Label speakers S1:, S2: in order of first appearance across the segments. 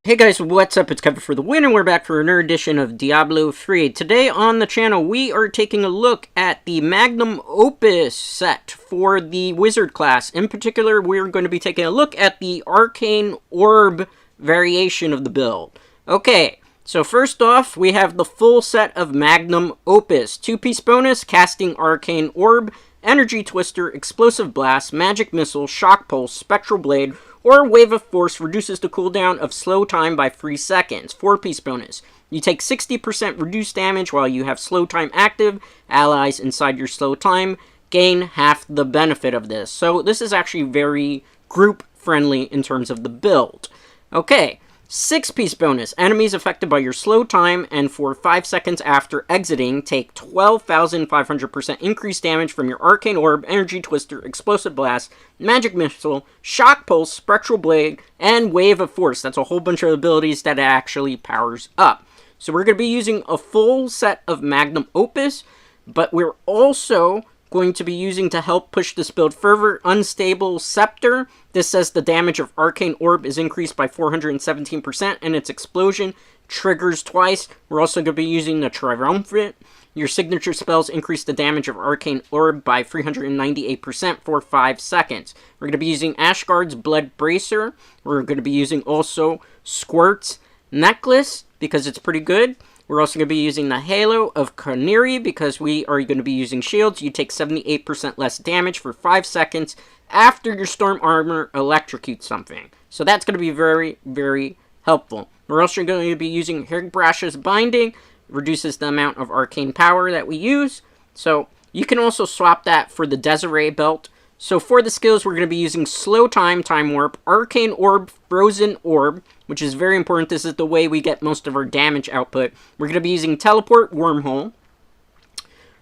S1: Hey guys, what's up? It's Kevin for the win, and we're back for another edition of Diablo 3. Today on the channel, we are taking a look at the Magnum Opus set for the Wizard class. In particular, we're going to be taking a look at the Arcane Orb variation of the build. Okay, so first off, we have the full set of Magnum Opus. 2-piece bonus, casting Arcane Orb, Energy Twister, Explosive Blast, Magic Missile, Shock Pulse, Spectral Blade, or Wave of Force reduces the cooldown of slow time by 3 seconds. 4-piece bonus. You take 60% reduced damage while you have slow time active. Allies inside your slow time gain half the benefit of this. So this is actually very group friendly in terms of the build. Okay, 6-piece bonus. Enemies affected by your slow time and for 5 seconds after exiting take 12,500% increased damage from your Arcane Orb, Energy Twister, Explosive Blast, Magic Missile, Shock Pulse, Spectral Blade, and Wave of Force. That's a whole bunch of abilities that it actually powers up. So we're going to be using a full set of Magnum Opus, but we're also going to be using to help push this build further, Unstable Scepter. This says the damage of Arcane Orb is increased by 417% and its explosion triggers twice. We're also going to be using the Triumphant. Your signature spells increase the damage of Arcane Orb by 398% for 5 seconds. We're going to be using Ashgard's Blood Bracer. We're going to be using also Squirt's Necklace because it's pretty good. We're also going to be using the Halo of Carneri because we are going to be using shields. You take 78% less damage for 5 seconds after your Storm Armor electrocutes something. So that's going to be very, very helpful. We're also going to be using Higbrash's Binding. Reduces the amount of arcane power that we use. So you can also swap that for the Delsere belt. So for the skills, we're going to be using Slow Time, Time Warp, Arcane Orb, Frozen Orb, which is very important. This is the way we get most of our damage output. We're going to be using Teleport, Wormhole.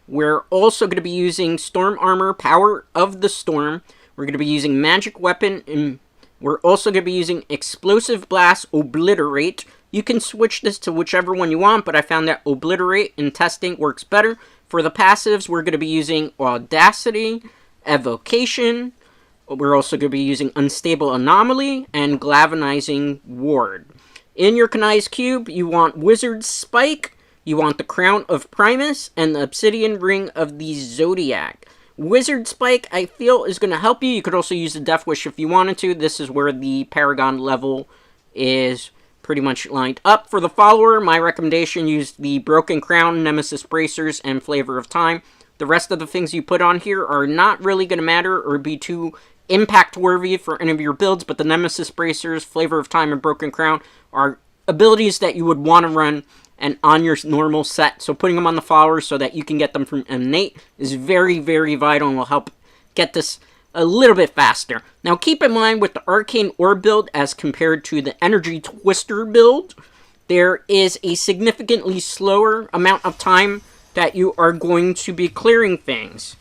S1: We're also going to be using Storm Armor, Power of the Storm. We're going to be using Magic Weapon, and we're also going to be using Explosive Blast, Obliterate. You can switch this to whichever one you want, but I found that Obliterate in testing works better. For the passives, we're going to be using Audacity, Evocation. We're also going to be using Unstable Anomaly and Galvanizing Ward. In your Kanai's Cube, you want Wizard Spike, you want the Crown of Primus, and the Obsidian Ring of the Zodiac. Wizard Spike, I feel, is going to help you. You could also use the Death Wish if you wanted to. This is where the Paragon level is pretty much lined up. For the follower, my recommendation, use the Broken Crown, Nemesis Bracers, and Flavor of Time. The rest of the things you put on here are not really going to matter or be too impact-worthy for any of your builds, but the Nemesis Bracers, Flavor of Time, and Broken Crown are abilities that you would want to run and on your normal set. So putting them on the follower so that you can get them from innate is very, very vital and will help get this a little bit faster. Now keep in mind with the Arcane Orb build as compared to the Energy Twister build, there is a significantly slower amount of time that you are going to be clearing things.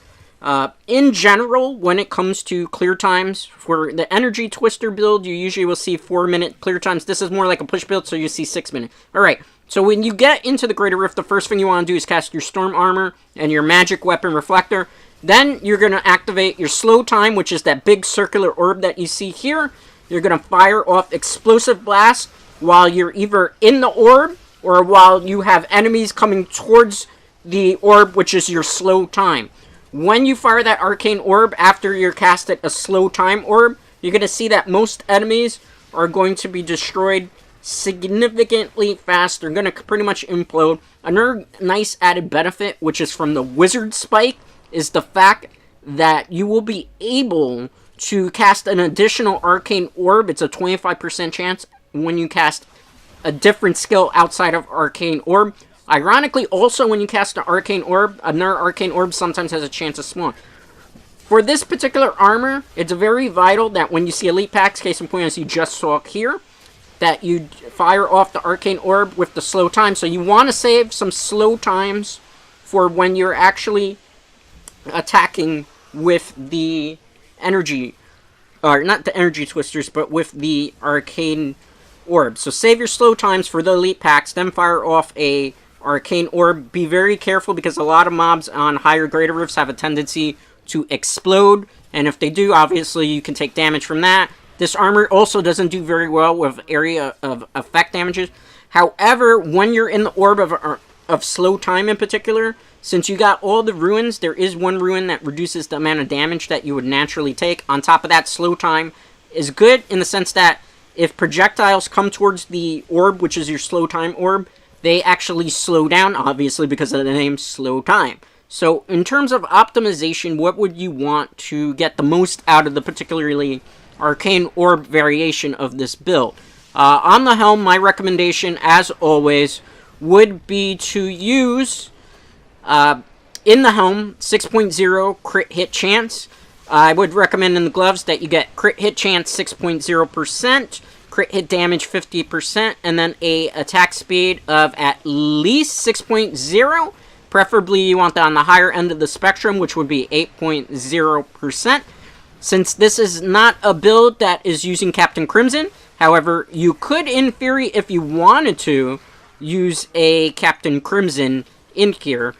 S1: In general, when it comes to clear times, for the Energy Twister build, you usually will see 4-minute clear times. This is more like a push build, so you see 6 minutes. Alright, so when you get into the Greater Rift, the first thing you want to do is cast your Storm Armor and your Magic Weapon Reflector. Then you're going to activate your Slow Time, which is that big circular orb that you see here. You're going to fire off Explosive Blast while you're either in the orb or while you have enemies coming towards the orb, which is your slow time. When you fire that Arcane Orb after you're casted a slow time orb, you're going to see that most enemies are going to be destroyed significantly fast. They're going to pretty much implode. Another nice added benefit, which is from the Wizard Spike, is the fact that you will be able to cast an additional Arcane Orb. It's a 25% chance when you cast a different skill outside of Arcane Orb. Ironically, also when you cast an Arcane Orb, another Arcane Orb sometimes has a chance of spawn. For this particular armor, it's very vital that when you see elite packs, case in point as you just saw here, that you fire off the Arcane Orb with the slow time. So you want to save some slow times for when you're actually attacking with the energy, or not the Energy Twisters, but with the Arcane Orb. So save your slow times for the elite packs, then fire off a Arcane Orb. Be very careful because a lot of mobs on higher Greater Rifts have a tendency to explode, and if they do, obviously you can take damage from that. This armor also doesn't do very well with area of effect damages. However, when you're in the orb of slow time in particular, since you got all the ruins, there is one ruin that reduces the amount of damage that you would naturally take. On top of that, slow time is good in the sense that if projectiles come towards the orb, which is your slow time orb, they actually slow down, obviously, because of the name slow time. So, in terms of optimization, what would you want to get the most out of the particularly Arcane Orb variation of this build? On the helm, my recommendation, as always, would be to use, in the helm, 6.0 crit hit chance. I would recommend in the gloves that you get crit hit chance 6.0%, crit hit damage 50%, and then a attack speed of at least 6.0. Preferably you want that on the higher end of the spectrum, which would be 8.0%. Since this is not a build that is using Captain Crimson, however, you could, in theory, if you wanted to, use a Captain Crimson in here.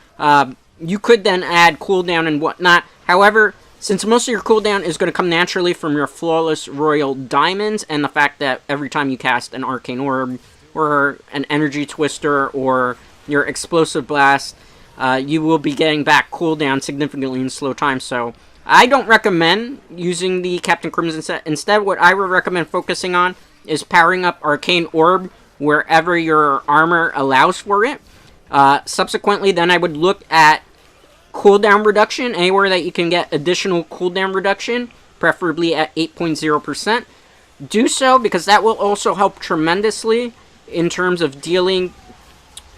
S1: You could then add cooldown and whatnot. However, since most of your cooldown is going to come naturally from your Flawless Royal Diamonds, and the fact that every time you cast an Arcane Orb, or an Energy Twister, or your Explosive Blast, you will be getting back cooldown significantly in slow time, so I don't recommend using the Captain Crimson set. Instead, what I would recommend focusing on is powering up Arcane Orb wherever your armor allows for it. Subsequently, then I would look at cooldown reduction, anywhere that you can get additional cooldown reduction, preferably at 8.0%. Do so, because that will also help tremendously in terms of dealing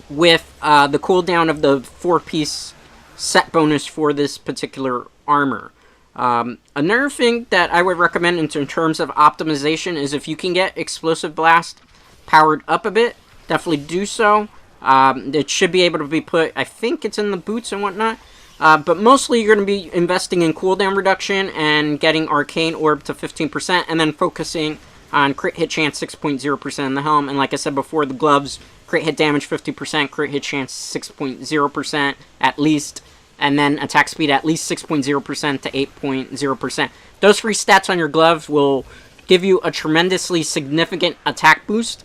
S1: with the cooldown of the 4-piece set bonus for this particular armor. Another thing that I would recommend in terms of optimization is if you can get Explosive Blast powered up a bit, definitely do so. It should be able to be put, I think it's in the boots and whatnot. But mostly you're going to be investing in cooldown reduction and getting Arcane Orb to 15%, and then focusing on crit hit chance 6.0% in the helm. And like I said before, the gloves, crit hit damage 50%, crit hit chance 6.0% at least, and then attack speed at least 6.0% to 8.0%. Those 3 stats on your gloves will give you a tremendously significant attack boost.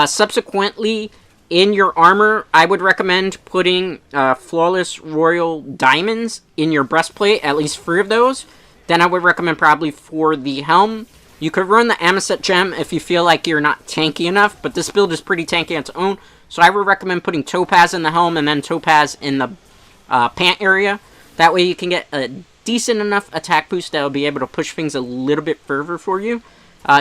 S1: Subsequently, in your armor, I would recommend putting Flawless Royal Diamonds in your breastplate, at least 3 of those. Then I would recommend probably for the helm, you could run the Amethyst Gem if you feel like you're not tanky enough, but this build is pretty tanky on its own, so I would recommend putting Topaz in the helm and then Topaz in the pant area. That way you can get a decent enough attack boost that will be able to push things a little bit further for you.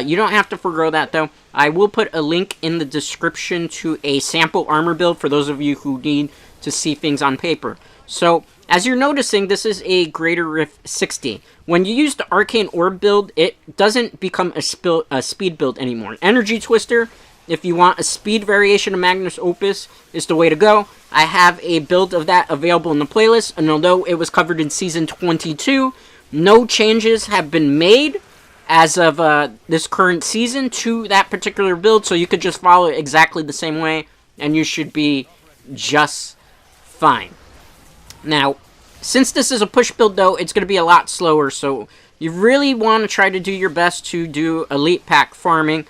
S1: You don't have to forgo that, though. I will put a link in the description to a sample armor build for those of you who need to see things on paper. So, as you're noticing, this is a Greater Rift 60. When you use the Arcane Orb build, it doesn't become a speed build anymore. Energy Twister, if you want a speed variation of Magnum Opus, is the way to go. I have a build of that available in the playlist, and although it was covered in Season 22, no changes have been made as of this current season to that particular build, so you could just follow it exactly the same way, and you should be just fine. Now, since this is a push build, though, it's going to be a lot slower, so you really want to try to do your best to do elite pack farming.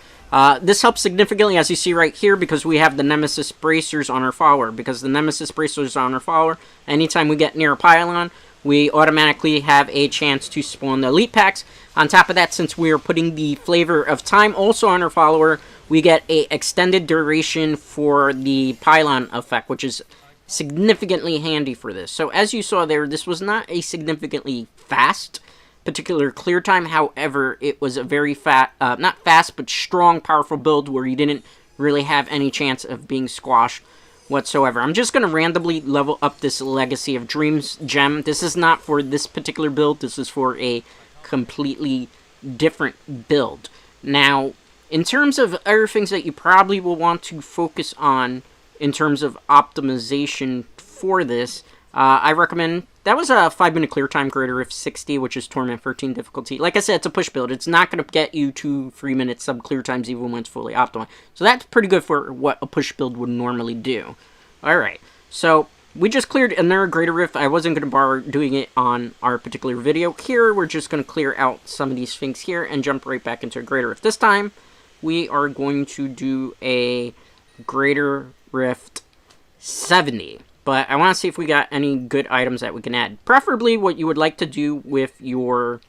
S1: This helps significantly, as you see right here, because we have the Nemesis Bracers on our follower. Because the Nemesis Bracers on our follower, anytime we get near a pylon, we automatically have a chance to spawn the elite packs. On top of that, since we are putting the Flavor of Time also on our follower, we get a extended duration for the pylon effect, which is significantly handy for this. So as you saw there, this was not a significantly fast particular clear time. However, it was a very not fast, but strong, powerful build where you didn't really have any chance of being squashed whatsoever. I'm just going to randomly level up this Legacy of Dreams gem. This is not for this particular build. This is for a completely different build. Now, in terms of other things that you probably will want to focus on in terms of optimization for this, I recommend, that was a 5-minute clear time Greater Rift 60, which is Torment 13 difficulty. Like I said, it's a push build. It's not going to get you 2-3 minute sub clear times even when it's fully optimized. So that's pretty good for what a push build would normally do. Alright, so we just cleared another Greater Rift. I wasn't going to bother doing it on our particular video. Here, we're just going to clear out some of these things here and jump right back into a Greater Rift. This time, we are going to do a Greater Rift 70. But I want to see if we got any good items that we can add. Preferably what you would like to do with your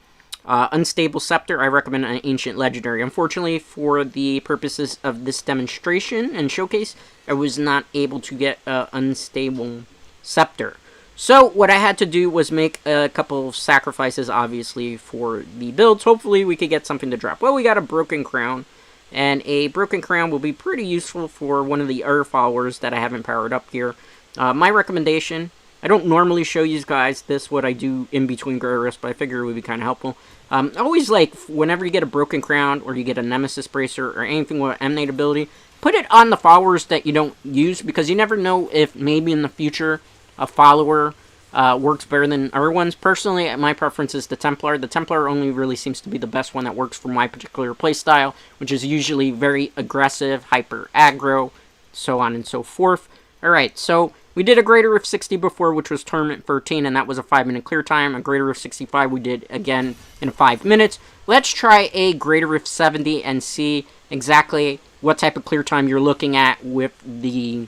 S1: unstable scepter. I recommend an ancient legendary. Unfortunately, for the purposes of this demonstration and showcase, I was not able to get an unstable scepter. So what I had to do was make a couple of sacrifices, obviously, for the builds. Hopefully we could get something to drop. Well, we got a broken crown, and a broken crown will be pretty useful for one of the other followers that I haven't powered up here. My recommendation, I don't normally show you guys this, what I do in between Greater Rifts, but I figure it would be kind of helpful. Always, like, whenever you get a broken crown, or you get a nemesis bracer, or anything with emanate ability, put it on the followers that you don't use, because you never know if maybe in the future a follower works better than other ones. Personally, my preference is the Templar. The Templar only really seems to be the best one that works for my particular playstyle, which is usually very aggressive, hyper aggro, so on and so forth. Alright, so we did a Greater Rift 60 before, which was Tournament 13, and that was a 5-minute clear time. A Greater Rift 65 we did again in 5 minutes. Let's try a Greater Rift 70 and see exactly what type of clear time you're looking at with the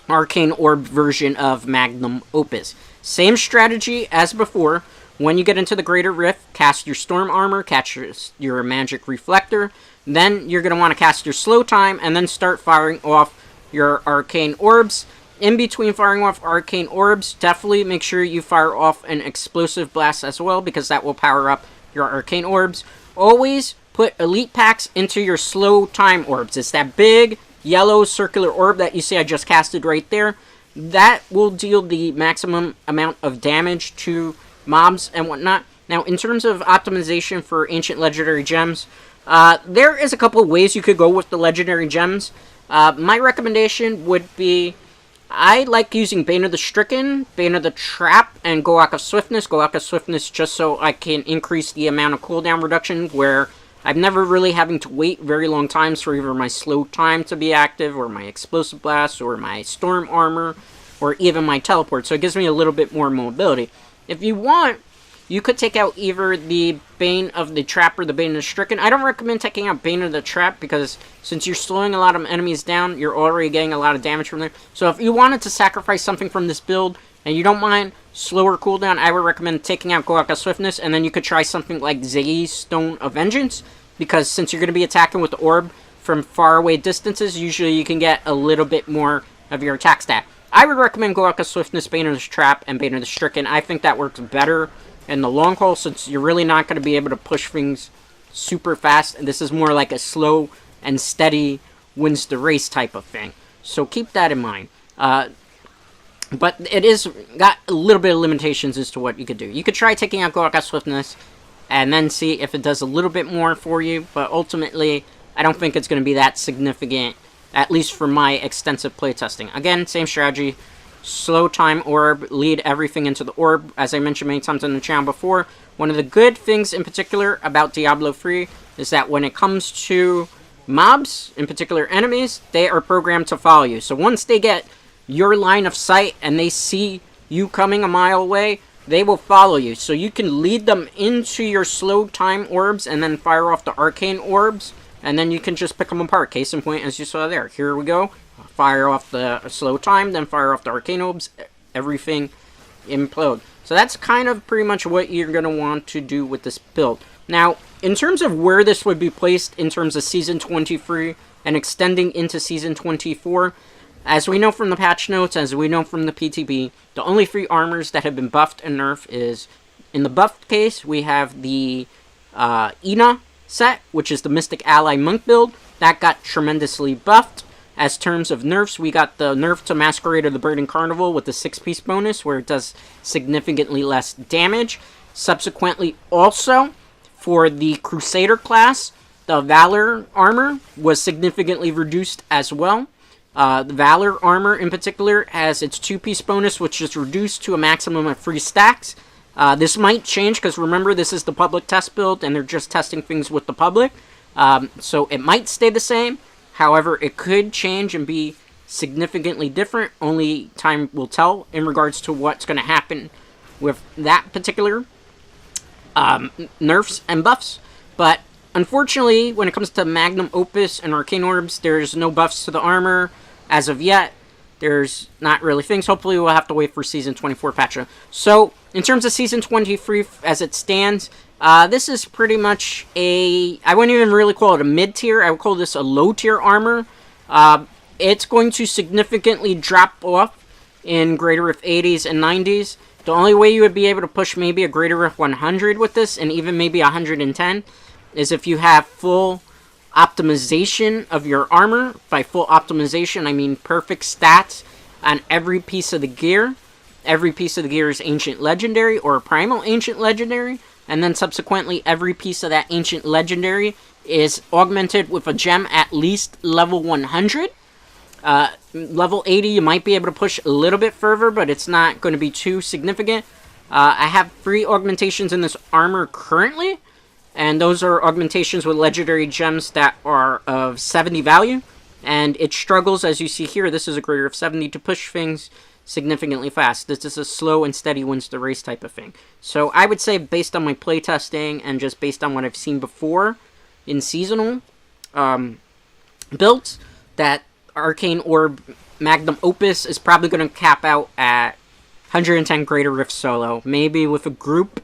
S1: Arcane Orb version of Magnum Opus. Same strategy as before. When you get into the Greater Rift, cast your Storm Armor, cast your Magic Reflector. Then you're going to want to cast your Slow Time, and then start firing off your Arcane Orbs. In between firing off Arcane Orbs, definitely make sure you fire off an Explosive Blast as well, because that will power up your Arcane Orbs. Always put Elite Packs into your Slow Time Orbs. It's that big yellow circular orb that you see I just casted right there. That will deal the maximum amount of damage to mobs and whatnot. Now, in terms of optimization for Ancient Legendary Gems, there is a couple of ways you could go with the Legendary Gems. My recommendation would be, I like using Bane of the Stricken, Bane of the Trap, and Goak of Swiftness. Goak of Swiftness just so I can increase the amount of cooldown reduction, where I'm never really having to wait very long times for either my Slow Time to be active, or my Explosive Blast, or my Storm Armor, or even my Teleport. So it gives me a little bit more mobility. If you want, you could take out either the Bane of the Trap or the Bane of the Stricken. I don't recommend taking out Bane of the Trap, because since you're slowing a lot of enemies down, you're already getting a lot of damage from there. So if you wanted to sacrifice something from this build, and you don't mind slower cooldown, I would recommend taking out Goak of Swiftness, and then you could try something like Zay's Stone of Vengeance, because since you're going to be attacking with the orb from far away distances, usually you can get a little bit more of your attack stat. I would recommend Goak of Swiftness, Bane of the Trap, and Bane of the Stricken. I think that works better in the long haul, since you're really not going to be able to push things super fast, and this is more like a slow and steady wins the race type of thing. So keep that in mind. But it is got a little bit of limitations as to what you could do. You could try taking out Goak of Swiftness and then see if it does a little bit more for you, but ultimately I don't think it's going to be that significant, at least for my extensive playtesting. Again, same strategy. Slow Time Orb, lead everything into the orb. As I mentioned many times on the channel before, one of the good things in particular about Diablo 3 is that when it comes to mobs, in particular enemies, they are programmed to follow you. So once they get your line of sight and they see you coming a mile away, they will follow you. So you can lead them into your Slow Time Orbs and then fire off the Arcane Orbs, and then you can just pick them apart. Case in point, as you saw there. Here we go. Fire off the Slow Time, then fire off the Arcane Orbs, everything implode. So that's kind of pretty much what you're going to want to do with this build. Now, in terms of where this would be placed in terms of Season 23 and extending into Season 24, as we know from the patch notes, as we know from the PTB, the only 3 armors that have been buffed and nerfed is, in the buffed case, we have the Ina set, which is the Mystic Ally Monk build. That got tremendously buffed. As terms of nerfs, we got the nerf to Masquerade of the Burning Carnival with the 6-piece bonus, where it does significantly less damage. Subsequently, also, for the Crusader class, the Valor armor was significantly reduced as well. The Valor armor, in particular, has its 2-piece bonus, which is reduced to a maximum of 3 stacks. This might change, because remember, this is the public test build, and they're just testing things with the public. So it might stay the same. However, it could change and be significantly different. Only time will tell in regards to what's going to happen with that particular nerfs and buffs. But unfortunately, when it comes to Magnum Opus and Arcane Orbs, there's no buffs to the armor as of yet. There's not really things. Hopefully, we'll have to wait for Season 24 patch. So, in terms of Season 23 as it stands, this is pretty much I wouldn't even really call it a mid-tier. I would call this a low-tier armor. It's going to significantly drop off in Greater Rift 80s and 90s. The only way you would be able to push maybe a Greater Rift 100 with this, and even maybe 110, is if you have full optimization of your armor. By full optimization, I mean perfect stats on every piece of the gear. Every piece of the gear is Ancient Legendary or Primal Ancient Legendary, and then subsequently every piece of that Ancient Legendary is augmented with a gem at least level 100. Level 80, you might be able to push a little bit further, but it's not going to be too significant. I have 3 augmentations in this armor currently, and those are augmentations with legendary gems that are of 70 value, and it struggles, as you see here. This is a greater of 70 to push things significantly fast. This is a slow and steady wins the race type of thing. So I would say, based on my playtesting and just based on what I've seen before in seasonal builds, that Arcane Orb Magnum Opus is probably going to cap out at 110 Greater Rift solo. Maybe with a group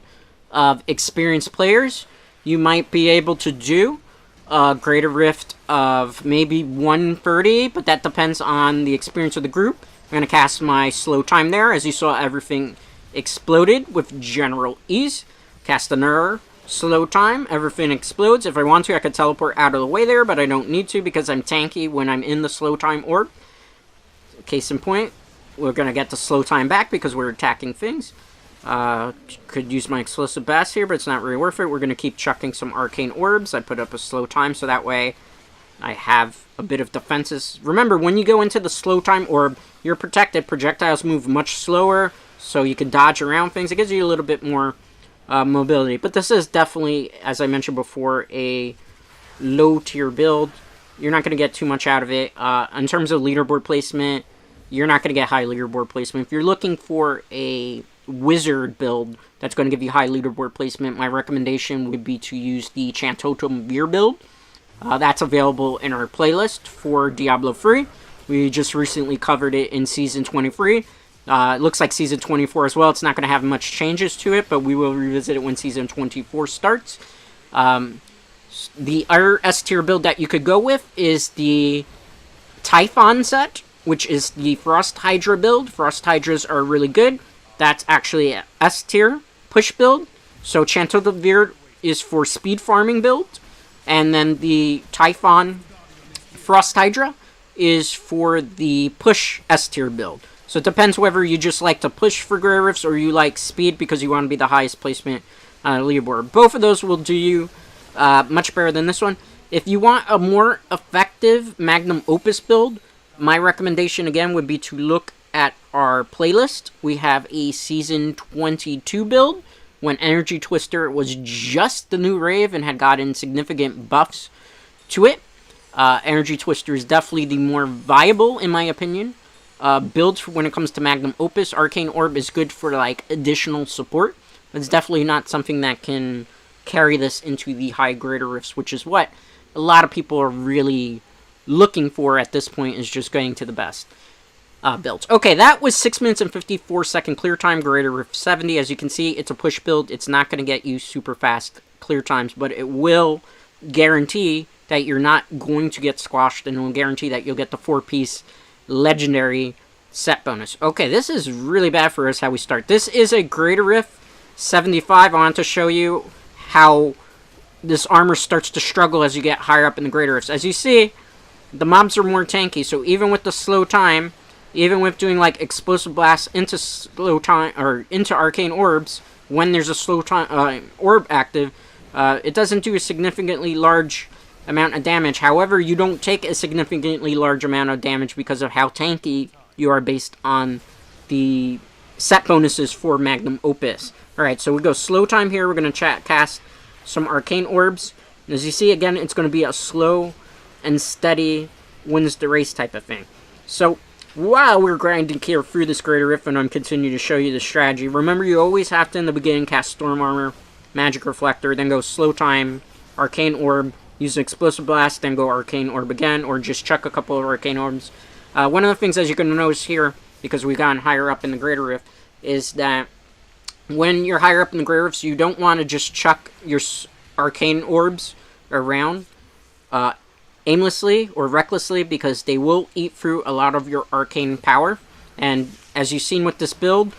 S1: of experienced players, you might be able to do a Greater Rift of maybe 130, but that depends on the experience of the group. I'm going to cast my slow time there. As you saw, everything exploded with general ease. Cast another slow time, everything explodes. If I want to, I could teleport out of the way there, but I don't need to because I'm tanky when I'm in the slow time orb. Case in point, we're going to get the slow time back because we're attacking things. Could use my explosive bass here, but it's not really worth it. We're going to keep chucking some arcane orbs. I put up a slow time so that way I have a bit of defenses. Remember, when you go into the slow time orb, you're protected. Projectiles move much slower, so you can dodge around things. It gives you a little bit more mobility. But this is definitely, as I mentioned before, a low-tier build. You're not going to get too much out of it. In terms of leaderboard placement, you're not going to get high leaderboard placement. If you're looking for a wizard build that's going to give you high leaderboard placement, my recommendation would be to use the Chantotum Veer build. That's available in our playlist for Diablo 3. We just recently covered it in Season 23. It looks like Season 24 as well. It's not going to have much changes to it, but we will revisit it when Season 24 starts. The other S-tier build that you could go with is the Typhon set, which is the Frost Hydra build. Frost Hydras are really good. That's actually an S-tier push build. So Chantotum Veer is for speed farming build. And then the Typhon Frost Hydra is for the push S-tier build. So it depends whether you just like to push for Greater Rifts or you like speed because you want to be the highest placement on a leaderboard. Both of those will do you much better than this one. If you want a more effective Magnum Opus build, my recommendation again would be to look at our playlist. We have a Season 22 build when Energy Twister was just the new rave and had gotten significant buffs to it. Energy Twister is definitely the more viable, in my opinion, build when it comes to Magnum Opus. Arcane Orb is good for like additional support, but it's definitely not something that can carry this into the high Greater Rifts, which is what a lot of people are really looking for at this point, is just getting to the best builds. Okay, that was 6 minutes and 54 second clear time, Greater Rift 70. As you can see, it's a push build. It's not going to get you super fast clear times, but it will guarantee that you're not going to get squashed, and it will guarantee that you'll get the 4-piece legendary set bonus. Okay, this is really bad for us how we start. This is a Greater Rift 75. I want to show you how this armor starts to struggle as you get higher up in the Greater Rifts. As you see, the mobs are more tanky, so even with the slow time, even with doing like explosive blasts into slow time or into arcane orbs, when there's a slow time orb active, it doesn't do a significantly large amount of damage. However, you don't take a significantly large amount of damage because of how tanky you are based on the set bonuses for Magnum Opus. Alright, so we go slow time here. We're going to cast some arcane orbs. And as you see, again, it's going to be a slow and steady wins the race type of thing. So, while we're grinding here through this Greater Rift, and I'm continuing to show you the strategy, remember you always have to, in the beginning, cast Storm Armor, Magic Reflector, then go Slow Time, Arcane Orb, use an Explosive Blast, then go Arcane Orb again, or just chuck a couple of Arcane Orbs. One of the things, as you can notice here, because we've gotten higher up in the Greater Rift, is that when you're higher up in the Greater Rift, you don't want to just chuck your Arcane Orbs around aimlessly or recklessly, because they will eat through a lot of your arcane power. And as you've seen with this build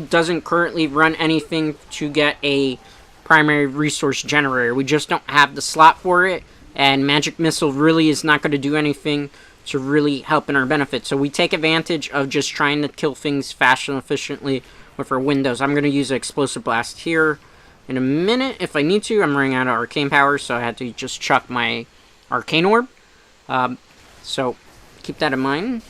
S1: doesn't currently run anything to get a primary resource generator. We just don't have the slot for it, and Magic Missile really is not going to do anything to really help in our benefit. So we take advantage of just trying to kill things fast and efficiently with our windows. I'm going to use an Explosive Blast here in a minute if I need to. I'm running out of arcane power, so I had to just chuck my Arcane Orb. So keep that in mind.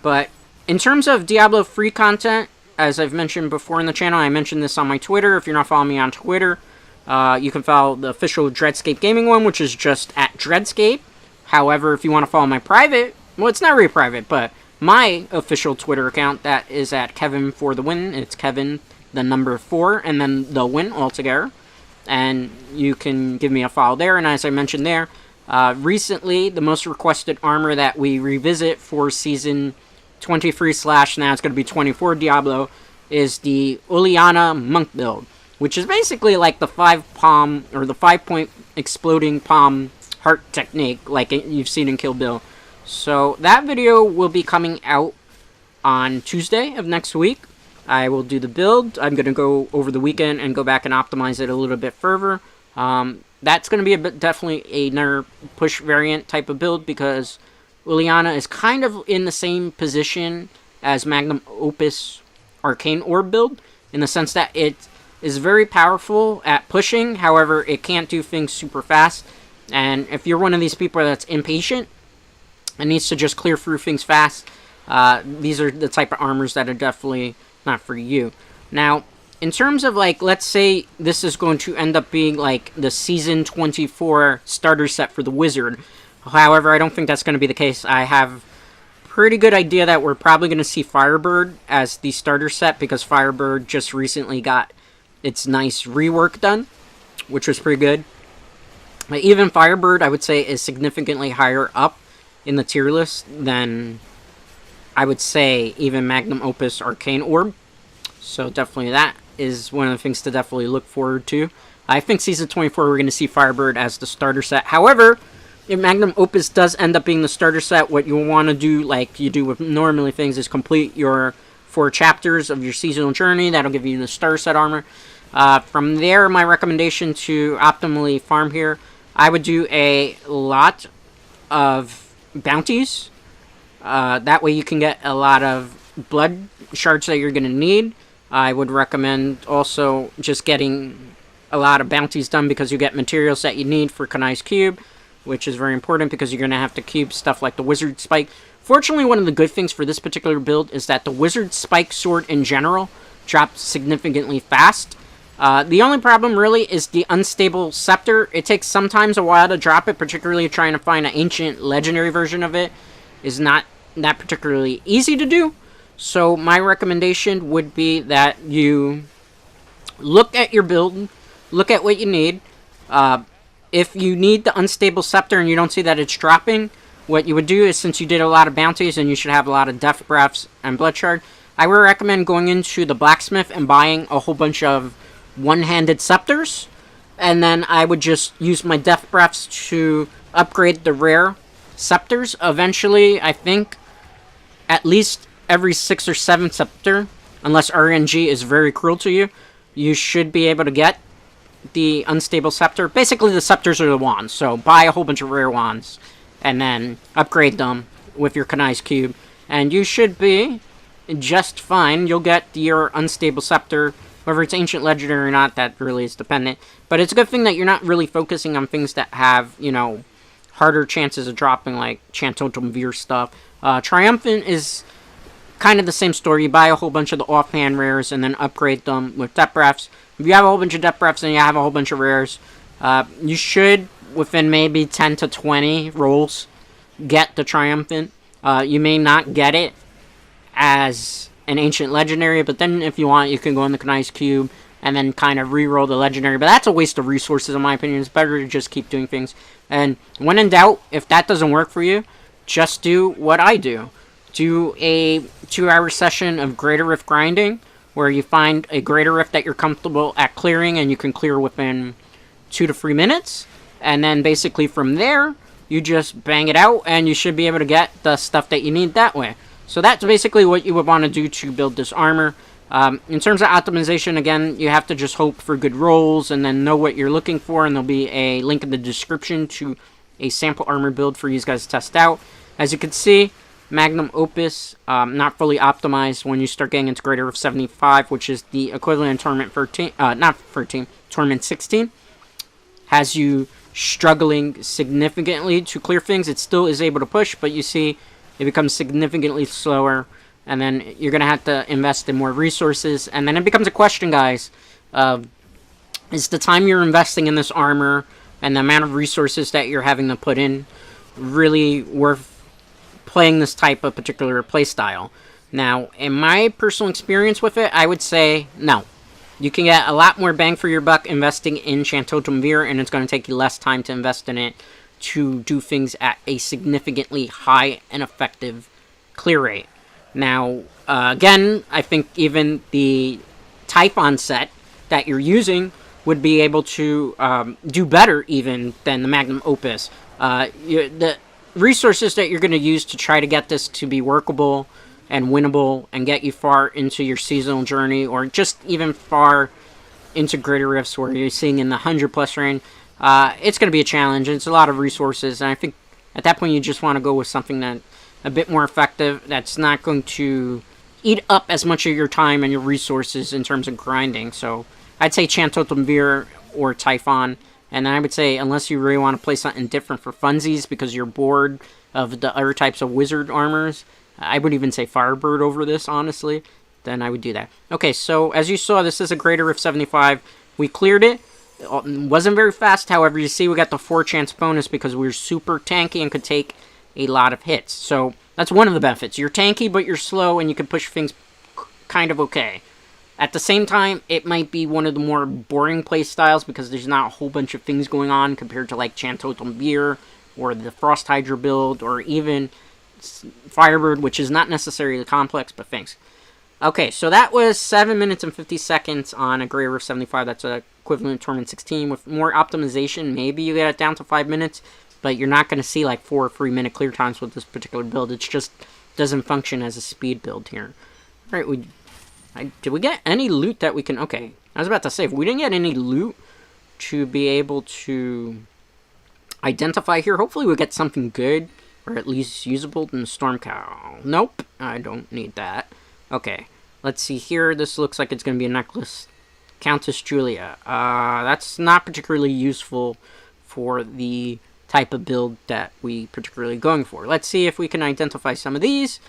S1: But in terms of Diablo 3 content, as I've mentioned before in the channel, I mentioned this on my Twitter. If you're not following me on Twitter, you can follow the official Dreadscape Gaming one, which is just at Dreadscape. However, if you want to follow my private, well, it's not really private, but my official Twitter account, that is at Kevin for the Win. It's Kevin, the number 4, and then the Win altogether. And you can give me a follow there. And as I mentioned there, recently, the most requested armor that we revisit for Season 23 / now it's going to be 24 Diablo is the Uliana Monk build, which is basically like the 5-palm, or the 5-point exploding palm heart technique like you've seen in Kill Bill. So that video will be coming out on Tuesday of next week. I will do the build. I'm going to go over the weekend and go back and optimize it a little bit further. That's going to be definitely another push variant type of build, because Uliana is kind of in the same position as Magnum Opus Arcane Orb build, in the sense that it is very powerful at pushing. However, it can't do things super fast. And if you're one of these people that's impatient and needs to just clear through things fast, these are the type of armors that are definitely not for you. Now, in terms of, like, let's say this is going to end up being, like, the Season 24 starter set for the Wizard. However, I don't think that's going to be the case. I have a pretty good idea that we're probably going to see Firebird as the starter set, because Firebird just recently got its nice rework done, which was pretty good. But even Firebird, I would say, is significantly higher up in the tier list than, I would say, even Magnum Opus Arcane Orb. So definitely that is one of the things to definitely look forward to. I think Season 24 we're going to see Firebird as the starter set. However, if Magnum Opus does end up being the starter set, what you'll want to do, like you do with normally things, is complete your 4 chapters of your seasonal journey. That'll give you the starter set armor. From there, my recommendation to optimally farm here, I would do a lot of bounties. That way you can get a lot of blood shards that you're going to need. I would recommend also just getting a lot of bounties done, because you get materials that you need for Kanai's Cube, which is very important because you're going to have to cube stuff like the Wizard Spike. Fortunately, one of the good things for this particular build is that the Wizard Spike sword in general drops significantly fast. The only problem really is the unstable scepter. It takes sometimes a while to drop it, particularly trying to find an ancient legendary version of it is not that particularly easy to do. So my recommendation would be that you look at your build, look at what you need. If you need the unstable scepter and you don't see that it's dropping, what you would do is, since you did a lot of bounties and you should have a lot of death breaths and blood shard, I would recommend going into the blacksmith and buying a whole bunch of one-handed scepters, and then I would just use my death breaths to upgrade the rare scepters. Eventually, I think at least every 6 or 7 scepter, unless RNG is very cruel to you, you should be able to get the unstable scepter. Basically, the scepters are the wands, so buy a whole bunch of rare wands and then upgrade them with your Kanai's Cube, and you should be just fine. You'll get your unstable scepter. Whether it's ancient legendary or not, that really is dependent. But it's a good thing that you're not really focusing on things that have, you know, harder chances of dropping, like Chantotum Veer stuff. Triumphant is kind of the same story. You buy a whole bunch of the offhand rares and then upgrade them with death breaths. If you have a whole bunch of death breaths and you have a whole bunch of rares, you should, within maybe 10 to 20 rolls, get the Triumphant. You may not get it as an ancient legendary, but then if you want, you can go in the Kanai's Cube and then kind of re-roll the legendary. But that's a waste of resources, in my opinion. It's better to just keep doing things. And when in doubt, if that doesn't work for you, just do what I do. Do a 2-hour session of Greater Rift grinding, where you find a Greater Rift that you're comfortable at clearing, and you can clear within 2 to 3 minutes. And then basically from there, you just bang it out, and you should be able to get the stuff that you need that way. So that's basically what you would want to do to build this armor. In terms of optimization, again, you have to just hope for good rolls and then know what you're looking for, and there'll be a link in the description to a sample armor build for you guys to test out. As you can see, Magnum Opus, not fully optimized when you start getting into Greater Rift 75, which is the equivalent in Tournament 13, Tournament 16, has you struggling significantly to clear things. It still is able to push, but you see it becomes significantly slower, and then you're going to have to invest in more resources. And then it becomes a question, guys, is the time you're investing in this armor and the amount of resources that you're having to put in really worth playing this type of particular playstyle? Now, in my personal experience with it, I would say no. You can get a lot more bang for your buck investing in Chantotumvir, and it's going to take you less time to invest in it to do things at a significantly high and effective clear rate. Now, again, I think even the Typhon set that you're using would be able to do better even than the Magnum Opus. The resources that you're going to use to try to get this to be workable and winnable and get you far into your seasonal journey, or just even far into Greater Rifts where you're seeing in the 100+ range, it's going to be a challenge. It's a lot of resources, and I think at that point you just want to go with something that a bit more effective, that's not going to eat up as much of your time and your resources in terms of grinding. So I'd say Chantotumvir or Typhon, and I would say unless you really want to play something different for funsies because you're bored of the other types of wizard armors, I would even say Firebird over this, honestly, then I would do that. Okay, so as you saw, this is a Greater Rift 75. We cleared it. It wasn't very fast, however, you see we got the 4 chance bonus because we were super tanky and could take a lot of hits. So that's one of the benefits. You're tanky, but you're slow, and you can push things kind of okay. At the same time, it might be one of the more boring play styles because there's not a whole bunch of things going on compared to like Chantotumvir or the Frost Hydra build or even Firebird, which is not necessarily complex, but things. Okay, so that was 7 minutes and 50 seconds on a Greater Rift 75. That's equivalent to Tournament 16. With more optimization, maybe you get it down to 5 minutes, but you're not going to see like 4 or 3 minute clear times with this particular build. It just doesn't function as a speed build here. Alright, did we get any loot that we can... Okay, I was about to say, if we didn't get any loot to be able to identify here, hopefully we'll get something good, or at least usable than the Storm Cow. Nope, I don't need that. Okay, let's see here. This looks like it's going to be a necklace. Countess Julia. That's not particularly useful for the type of build that we particularly going for. Let's see if we can identify some of these.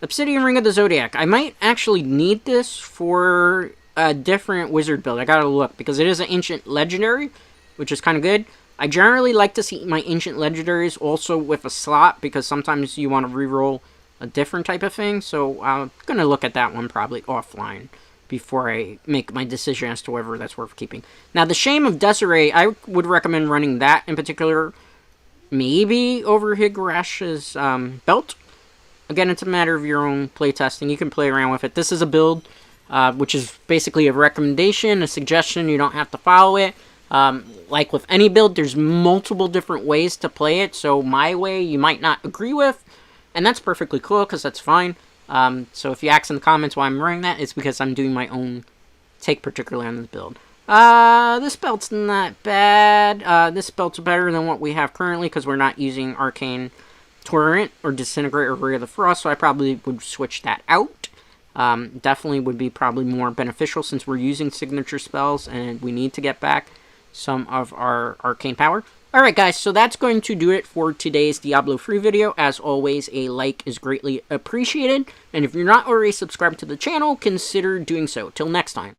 S1: Obsidian Ring of the Zodiac. I might actually need this for a different wizard build. I gotta look, because it is an ancient legendary, which is kind of good. I generally like to see my ancient legendaries also with a slot, because sometimes you want to reroll a different type of thing. So I'm gonna look at that one probably offline before I make my decision as to whether that's worth keeping. Now, the Shame of Delsere, I would recommend running that in particular, maybe over Higurash's belt. Again, it's a matter of your own playtesting. You can play around with it. This is a build, which is basically a recommendation, a suggestion. You don't have to follow it. Like with any build, there's multiple different ways to play it. So my way you might not agree with, and that's perfectly cool, because that's fine. So if you ask in the comments why I'm running that, it's because I'm doing my own take particularly on this build. This belt's not bad. This belt's better than what we have currently, because we're not using Arcane Torrent or Disintegrate or Ray of the Frost, so I probably would switch that out. Definitely would be probably more beneficial since we're using signature spells and we need to get back some of our arcane power. Alright guys, so that's going to do it for today's Diablo 3 video. As always, a like is greatly appreciated, and if you're not already subscribed to the channel, consider doing so. Till next time.